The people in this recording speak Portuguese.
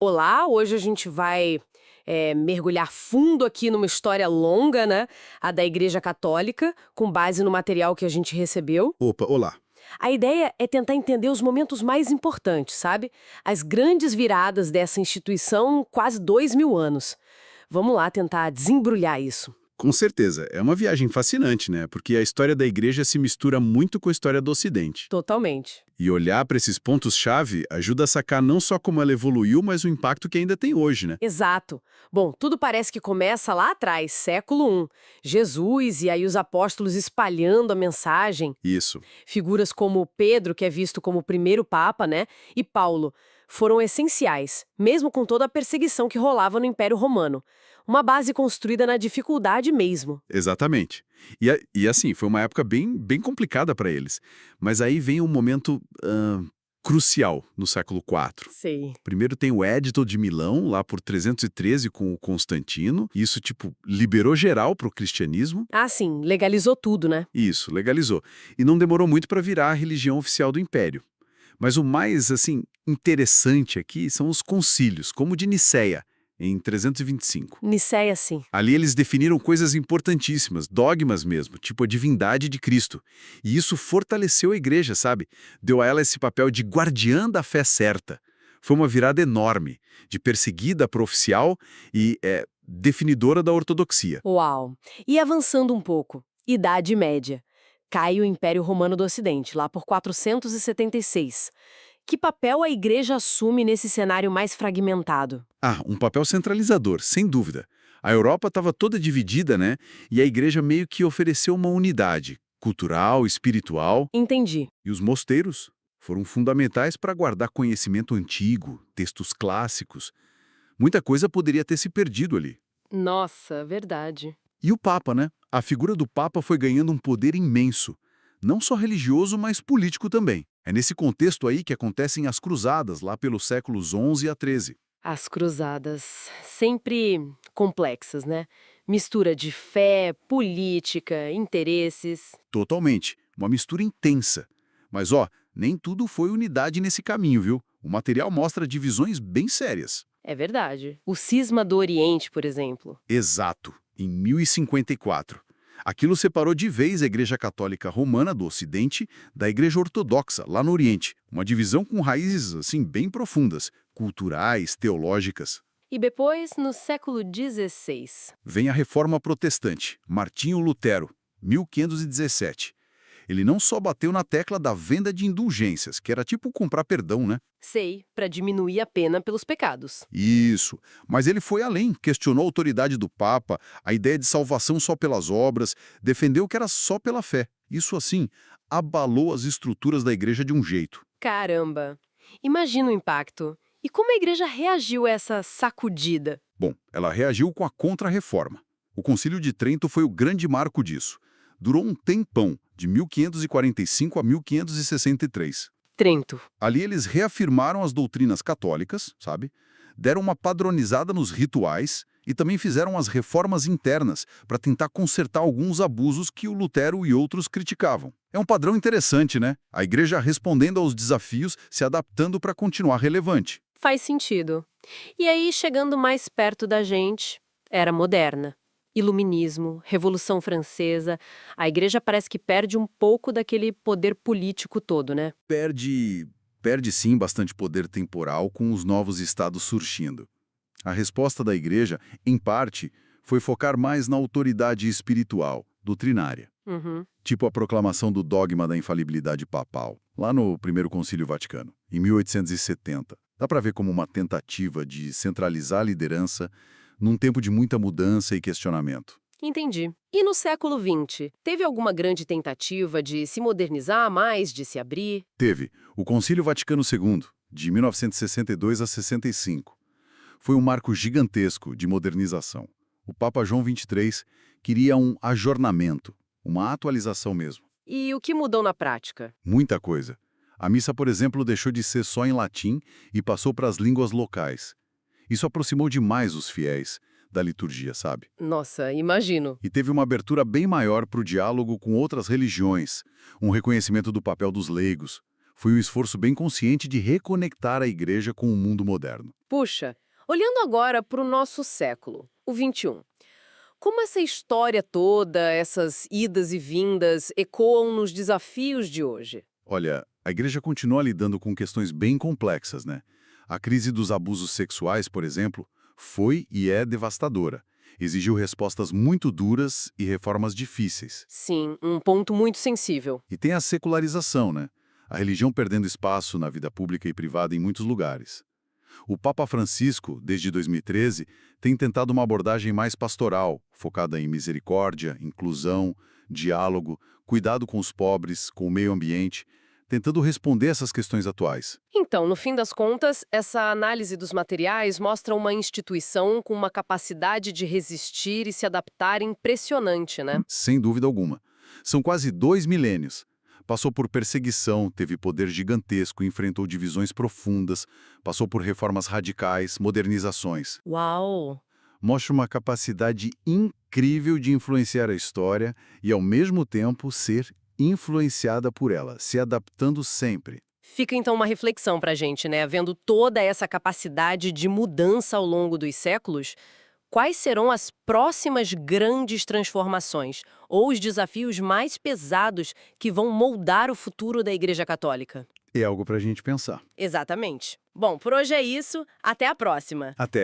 Olá, hoje a gente vai mergulhar fundo aqui numa história longa, né? A da Igreja Católica, com base no material que a gente recebeu. Opa, olá. A ideia é tentar entender os momentos mais importantes, sabe? As grandes viradas dessa instituição quase 2000 anos. Vamos lá tentar desembrulhar isso. Com certeza, é uma viagem fascinante, né? Porque a história da igreja se mistura muito com a história do Ocidente. Totalmente. E olhar para esses pontos-chave ajuda a sacar não só como ela evoluiu, mas o impacto que ainda tem hoje, né? Exato. Bom, tudo parece que começa lá atrás, século I. Jesus e aí os apóstolos espalhando a mensagem. Isso. Figuras como Pedro, que é visto como o primeiro papa, né, e Paulo, foram essenciais, mesmo com toda a perseguição que rolava no Império Romano. Uma base construída na dificuldade mesmo. Exatamente. E assim, foi uma época bem complicada para eles. Mas aí vem um momento crucial no século IV. Sei. Primeiro tem o Édito de Milão, lá por 313 com o Constantino. Isso, liberou geral para o cristianismo. Ah, sim, legalizou tudo, né? Isso, legalizou. E não demorou muito para virar a religião oficial do Império. Mas o mais, assim, interessante aqui são os concílios, como o de Nicéia, em 325. Nicéia, sim. Ali eles definiram coisas importantíssimas, dogmas mesmo, tipo a divindade de Cristo. E isso fortaleceu a igreja, sabe? Deu a ela esse papel de guardiã da fé certa. Foi uma virada enorme, de perseguida para oficial e definidora da ortodoxia. Uau! E avançando um pouco, Idade Média. Cai o Império Romano do Ocidente, lá por 476. Que papel a igreja assume nesse cenário mais fragmentado? Ah, um papel centralizador, sem dúvida. A Europa estava toda dividida, né? E a igreja meio que ofereceu uma unidade cultural, espiritual, Entendi. e os mosteiros foram fundamentais para guardar conhecimento antigo, textos clássicos. Muita coisa poderia ter se perdido ali. Nossa, verdade. E o Papa, né? A figura do Papa foi ganhando um poder imenso, não só religioso, mas político também. É nesse contexto aí que acontecem as cruzadas, lá pelos séculos XI a XIII. As cruzadas, sempre complexas, né? Mistura de fé, política, interesses. Totalmente. Uma mistura intensa. Mas, ó, nem tudo foi unidade nesse caminho, viu? O material mostra divisões bem sérias. É verdade. O cisma do Oriente, por exemplo. Exato, em 1054. Aquilo separou de vez a Igreja Católica Romana do Ocidente da Igreja Ortodoxa, lá no Oriente. Uma divisão com raízes, assim, bem profundas, culturais, teológicas. E depois, no século XVI. Vem a Reforma Protestante, Martinho Lutero, 1517. Ele não só bateu na tecla da venda de indulgências, que era tipo comprar perdão, né? Sei, para diminuir a pena pelos pecados. Isso, mas ele foi além, questionou a autoridade do Papa, a ideia de salvação só pelas obras, defendeu que era só pela fé. Isso, assim, abalou as estruturas da igreja de um jeito. Caramba! Imagina o impacto. E como a igreja reagiu a essa sacudida? Bom, ela reagiu com a Contra-Reforma. O Concílio de Trento foi o grande marco disso. Durou um tempão, de 1545 a 1563. Trento. Ali eles reafirmaram as doutrinas católicas, sabe? Deram uma padronizada nos rituais e também fizeram as reformas internas para tentar consertar alguns abusos que o Lutero e outros criticavam. É um padrão interessante, né? A igreja respondendo aos desafios, se adaptando para continuar relevante. Faz sentido. E aí, chegando mais perto da gente, era moderna. Iluminismo, Revolução Francesa, a igreja parece que perde um pouco daquele poder político todo, né? Perde sim bastante poder temporal com os novos estados surgindo. A resposta da igreja, em parte, foi focar mais na autoridade espiritual, doutrinária. Uhum. Tipo a proclamação do dogma da infalibilidade papal, lá no Primeiro Concílio Vaticano, em 1870. Dá para ver como uma tentativa de centralizar a liderança num tempo de muita mudança e questionamento. Entendi. E no século XX, teve alguma grande tentativa de se modernizar mais, de se abrir? Teve o Concílio Vaticano II, de 1962 a 65. Foi um marco gigantesco de modernização. O Papa João XXIII queria um ajornamento, uma atualização mesmo. E o que mudou na prática? Muita coisa. A missa, por exemplo, deixou de ser só em latim e passou para as línguas locais. Isso aproximou demais os fiéis da liturgia, sabe? Nossa, imagino. E teve uma abertura bem maior para o diálogo com outras religiões, um reconhecimento do papel dos leigos. Foi um esforço bem consciente de reconectar a igreja com o mundo moderno. Puxa, olhando agora para o nosso século, o 21. Como essa história toda, essas idas e vindas, ecoam nos desafios de hoje? Olha, a igreja continua lidando com questões bem complexas, né? A crise dos abusos sexuais, por exemplo, foi e é devastadora. Exigiu respostas muito duras e reformas difíceis. Sim, um ponto muito sensível. E tem a secularização, né? A religião perdendo espaço na vida pública e privada em muitos lugares. O Papa Francisco, desde 2013, tem tentado uma abordagem mais pastoral, focada em misericórdia, inclusão, diálogo, cuidado com os pobres, com o meio ambiente, tentando responder essas questões atuais. Então, no fim das contas, essa análise dos materiais mostra uma instituição com uma capacidade de resistir e se adaptar impressionante, né? Sem dúvida alguma. São quase 2 milênios. Passou por perseguição, teve poder gigantesco, enfrentou divisões profundas, passou por reformas radicais, modernizações. Uau! Mostra uma capacidade incrível de influenciar a história e, ao mesmo tempo, ser influenciada por ela, se adaptando sempre. Fica então uma reflexão pra gente, né? Vendo toda essa capacidade de mudança ao longo dos séculos, quais serão as próximas grandes transformações ou os desafios mais pesados que vão moldar o futuro da Igreja Católica? É algo para a gente pensar. Exatamente. Bom, por hoje é isso. Até a próxima. Até!